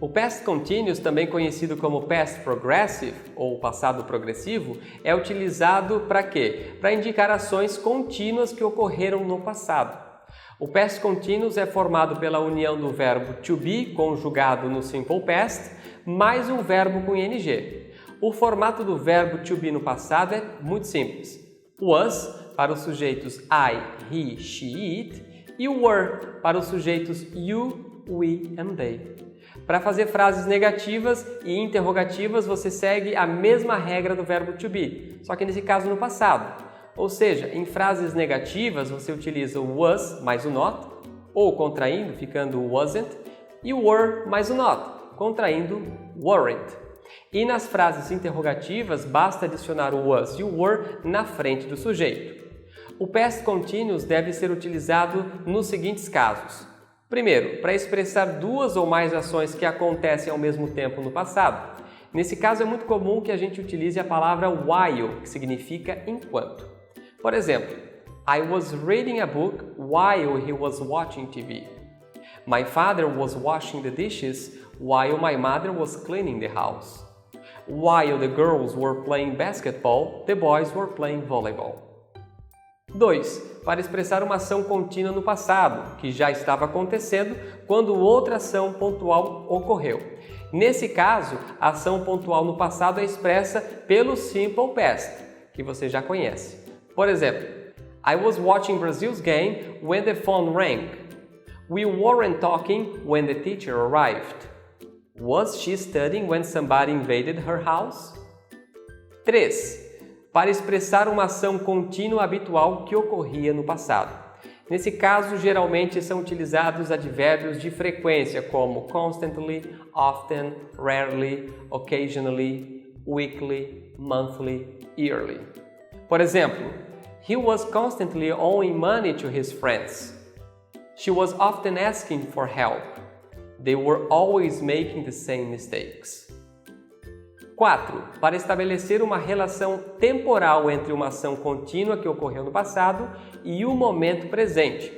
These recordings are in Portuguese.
O past continuous, também conhecido como past progressive ou passado progressivo, é utilizado para quê? Para indicar ações contínuas que ocorreram no passado. O past continuous é formado pela união do verbo to be conjugado no simple past mais um verbo com ing. O formato do verbo to be no passado é muito simples. Was para os sujeitos I, he, she, it e o were para os sujeitos you, we and they. Para fazer frases negativas e interrogativas, você segue a mesma regra do verbo to be, só que nesse caso no passado. Ou seja, em frases negativas você utiliza o was mais o not, ou contraindo, ficando wasn't, e o were mais o not, contraindo weren't. E nas frases interrogativas, basta adicionar o was e o were na frente do sujeito. O past continuous deve ser utilizado nos seguintes casos. Primeiro, para expressar duas ou mais ações que acontecem ao mesmo tempo no passado. Nesse caso é muito comum que a gente utilize a palavra while, que significa enquanto. Por exemplo, I was reading a book while he was watching TV. My father was washing the dishes while my mother was cleaning the house. While the girls were playing basketball, the boys were playing volleyball. 2. Para expressar uma ação contínua no passado, que já estava acontecendo quando outra ação pontual ocorreu. Nesse caso, a ação pontual no passado é expressa pelo simple past, que você já conhece. Por exemplo, I was watching Brazil's game when the phone rang. We weren't talking when the teacher arrived. Was she studying when somebody invaded her house? 3. Para expressar uma ação contínua habitual que ocorria no passado. Nesse caso, geralmente são utilizados advérbios de frequência como constantly, often, rarely, occasionally, weekly, monthly, yearly. Por exemplo, he was constantly owing money to his friends. She was often asking for help. They were always making the same mistakes. 4. Para estabelecer uma relação temporal entre uma ação contínua que ocorreu no passado e o momento presente.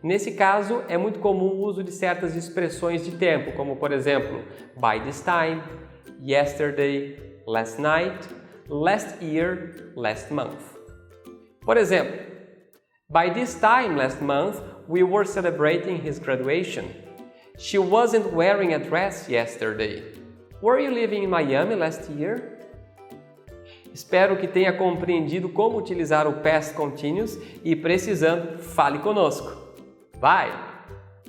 Nesse caso, é muito comum o uso de certas expressões de tempo, como por exemplo, by this time, yesterday, last night, last year, last month. Por exemplo, by this time last month, we were celebrating his graduation. She wasn't wearing a dress yesterday. Were you living in Miami last year? Espero que tenha compreendido como utilizar o past continuous e, precisando, fale conosco. Bye!